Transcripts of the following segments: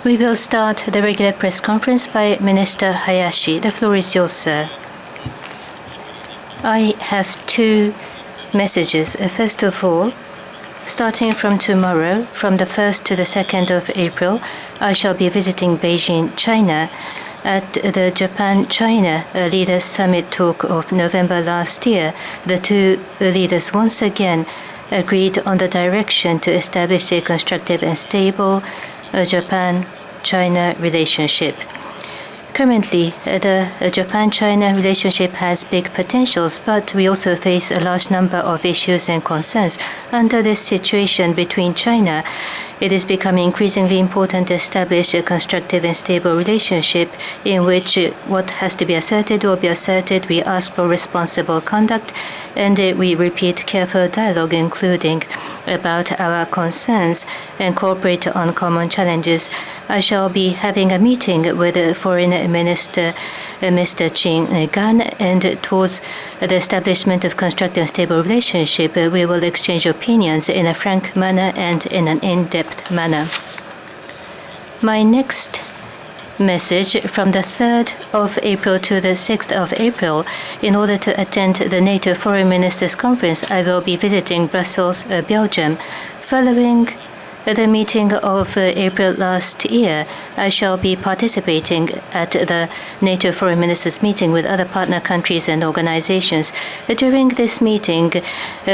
We will start the regular press conference by Minister Hayashi. The floor is yours, sir. I have two messages. First of all, starting from tomorrow, from the 1st to the 2nd of April, I shall be visiting Beijing, China, at the Japan-China Leaders Summit talk of November last year. The two leaders once again agreed on the direction to establish a constructive and stable Japan-China relationship. Currently, the Japan-China relationship has big potentials, but we also face a large number of issues and concerns. Under this situation between China, it is becoming increasingly important to establish a constructive and stable relationship in which what has to be asserted will be asserted. We ask for responsible conduct, and we repeat careful dialogue, including about our concerns, and cooperate on common challenges. I shall be having a meeting with Foreign Minister Mr. Qin Gan, and towards the establishment of constructive and stable relationship, we will exchange opinions in a frank manner and in an in-depth manner. My next message, from the 3rd of April to the 6th of April, in order to attend the NATO Foreign Ministers Conference, I will be visiting Brussels, Belgium. Following the meeting of April last year, I shall be participating at the NATO Foreign Ministers meeting with other partner countries and organizations. During this meeting,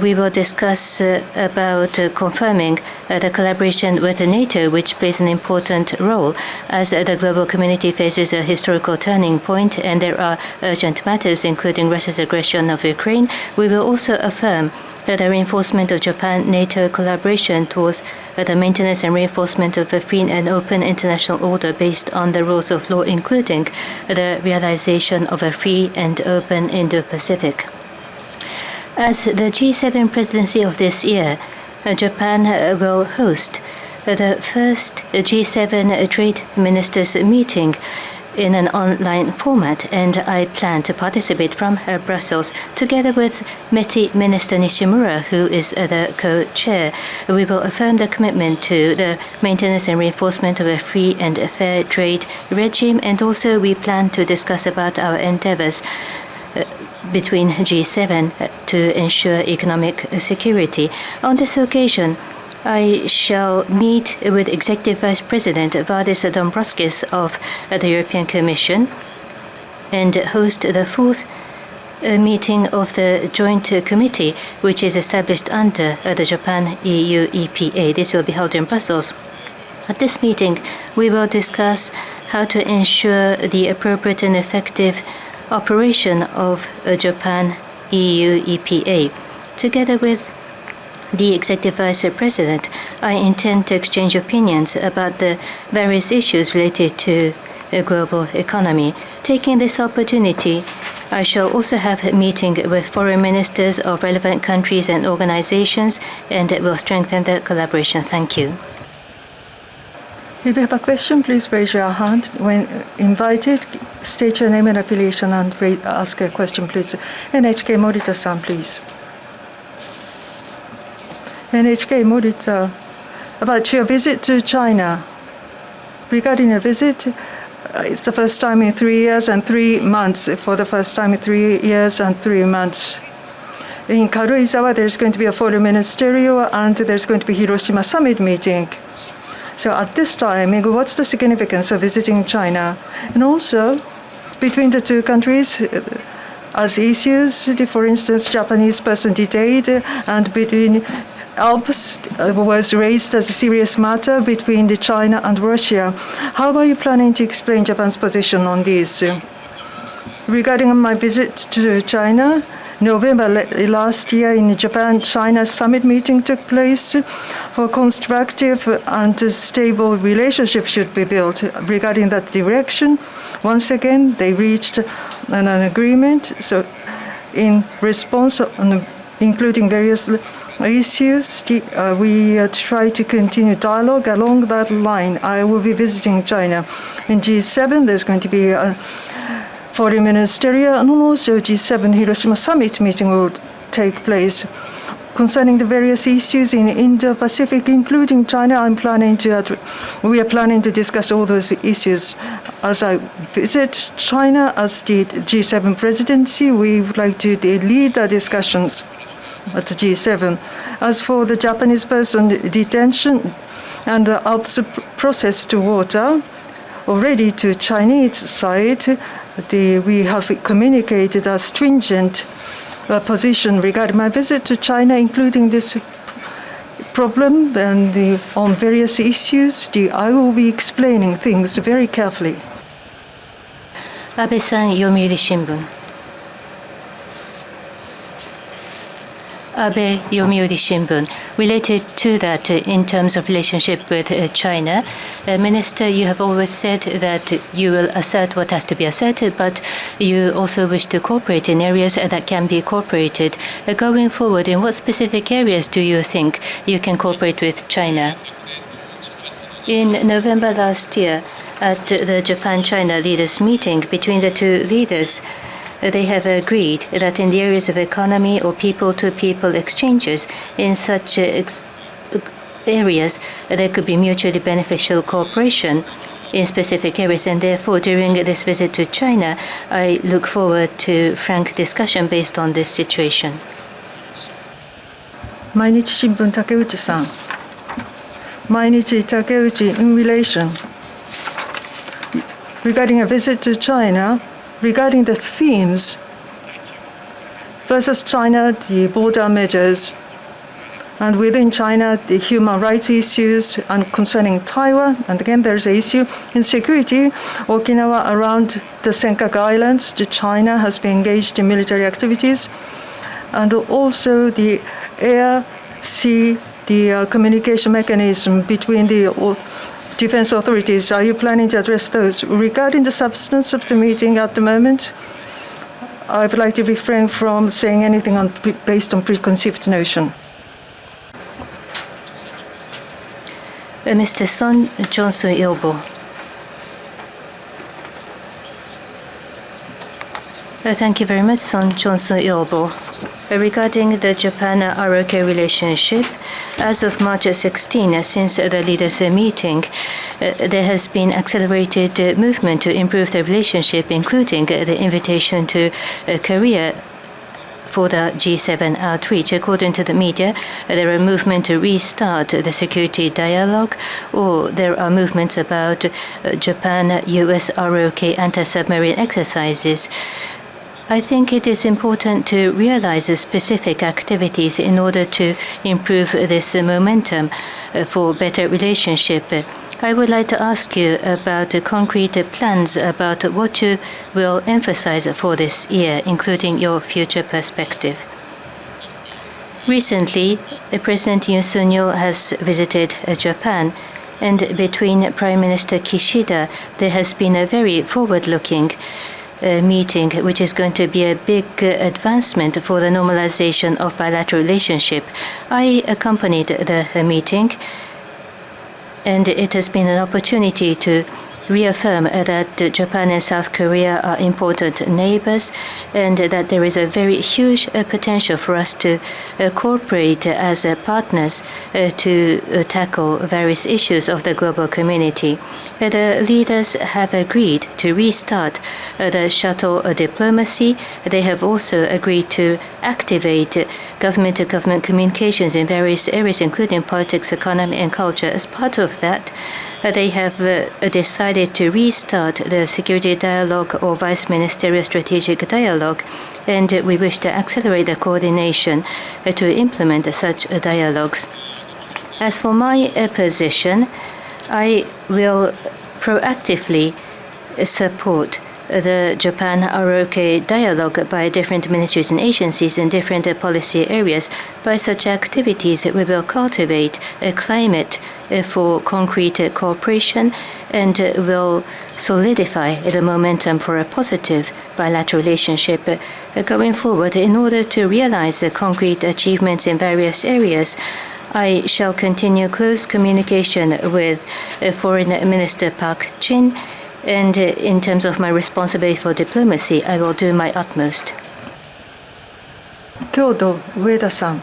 we will discuss about confirming the collaboration with NATO, which plays an important role as the global community faces a historical turning point and there are urgent matters, including Russia's aggression of Ukraine. We will also affirm the reinforcement of Japan-NATO collaboration towards the maintenance and reinforcement of a free and open international order based on the rules of law, including the realization of a free and open Indo-Pacific. As the G7 presidency of this year, Japan will host the first G7 trade ministers meeting in an online format, and I plan to participate from Brussels. Together with METI Minister Nishimura, who is the co-chair, we will affirm the commitment to the maintenance and reinforcement of a free and fair trade regime, and also we plan to discuss about our endeavors between G7 to ensure economic security. On this occasion, I shall meet with Executive Vice President Valdis Dombrovskis of the European Commission and host the fourth meeting of the Joint Committee, which is established under the Japan-EU EPA. This will be held in Brussels. At this meeting, we will discuss how to ensure the appropriate and effective operation of Japan-EU EPA. Together with the Executive Vice President, I intend to exchange opinions about the various issues related to the global economy. Taking this opportunity, I shall also have a meeting with foreign ministers of relevant countries and organizations, and it will strengthen the collaboration. Thank you. If you have a question, please raise your hand. When invited, state your name and affiliation and ask a question, please. NHK Morita-san, please. NHK Morita, about your visit to China. Regarding your visit, it's the first time in 3 years and 3 months. For the first time in 3 years and 3 months. In Karuizawa, there's going to be a foreign ministerial and there's going to be Hiroshima summit meeting. So at this time, what's the significance of visiting China? And also, between the two countries, as issues, for instance, Japanese person detained, and between Alps was raised as a serious matter between China and Russia. How are you planning to explain Japan's position on this? Regarding my visit to China, November last year in Japan-China summit meeting took place for constructive and stable relationship should be built. Regarding that direction, once again, they reached an agreement. So in response, including various issues, we try to continue dialogue along that line. I will be visiting China. In G7, there's going to be a foreign ministerial and also G7 Hiroshima summit meeting will take place. concerning the various issues in Indo-Pacific, including China, we are planning to discuss all those issues. As I visit China as the G7 presidency, we would like to lead the discussions at the G7. As for the Japanese person detention and the ALPS process to water, already to Chinese side, we have communicated a stringent position regarding my visit to China, including this problem and on various issues. I will be explaining things very carefully. Abe-san, Yomiuri Shimbun. Abe, Yomiuri Shimbun. Related to that, in terms of relationship with China, Minister, you have always said that you will assert what has to be asserted, but you also wish to cooperate in areas that can be cooperated. Going forward, in what specific areas do you think you can cooperate with China? In November last year, at the Japan-China leaders meeting between the two leaders, they have agreed that in the areas of economy or people-to-people exchanges, in such areas, there could be mutually beneficial cooperation in specific areas. And therefore, during this visit to China, I look forward to frank discussion based on this situation. Mainichi Shimbun Takeuchi-san. Mainichi Takeuchi, in relation regarding a visit to China, regarding the themes versus China, the border measures, and within China, the human rights issues, and concerning Taiwan, and again, there's an issue in security. Okinawa around the Senkaku Islands, China has been engaged in military activities, and also the air, sea, the communication mechanism between the defense authorities. Are you planning to address those? Regarding the substance of the meeting at the moment, I would like to refrain from saying anything based on preconceived notion. Mr. Son Johnson-Ilbo. Thank you very much, Son Johnson-Ilbo. Regarding the Japan-ROK relationship, as of March 16, since the leaders' meeting, there has been accelerated movement to improve the relationship, including the invitation to Korea for the G7 outreach. According to the media, there are movements to restart the security dialogue, or there are movements about Japan-US ROK anti-submarine exercises. I think it is important to realize the specific activities in order to improve this momentum for better relationship. I would like to ask you about the concrete plans about what you will emphasize for this year, including your future perspective. Recently, President Yoon Suk-yeol has visited Japan, and between Prime Minister Kishida, there has been a very forward-looking meeting, which is going to be a big advancement for the normalization of bilateral relationship. I accompanied the meeting, and it has been an opportunity to reaffirm that Japan and South Korea are important neighbors, and that there is a very huge potential for us to cooperate as partners to tackle various issues of the global community. The leaders have agreed to restart the shuttle diplomacy. They have also agreed to activate government-to-government communications in various areas, including politics, economy, and culture. As part of that, they have decided to restart the security dialogue or vice ministerial strategic dialogue, and we wish to accelerate the coordination to implement such dialogues. As for my position, I will proactively support the Japan-ROK dialogue by different ministries and agencies in different policy areas. By such activities, we will cultivate a climate for concrete cooperation and will solidify the momentum for a positive bilateral relationship going forward. In order to realize the concrete achievements in various areas, I shall continue close communication with Foreign Minister Park Jin, and in terms of my responsibility for diplomacy, I will do my utmost. Kyodo Ueda-san.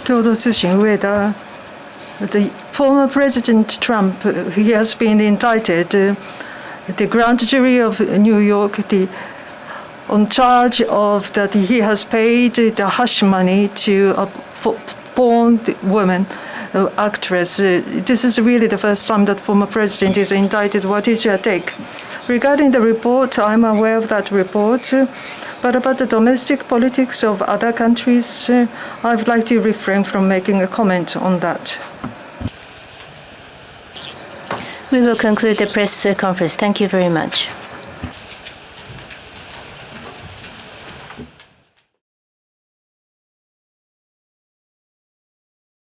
共同通信上田 The former President Trump, he has been indicted. The grand jury of New York, on charge of that he has paid the hush money to a born woman, actress. This is really the first time that former president is indicted. What is your take? Regarding the report, I'm aware of that report. But about the domestic politics of other countries, I would like to refrain from making a comment on that. We will conclude the press conference. Thank you very much.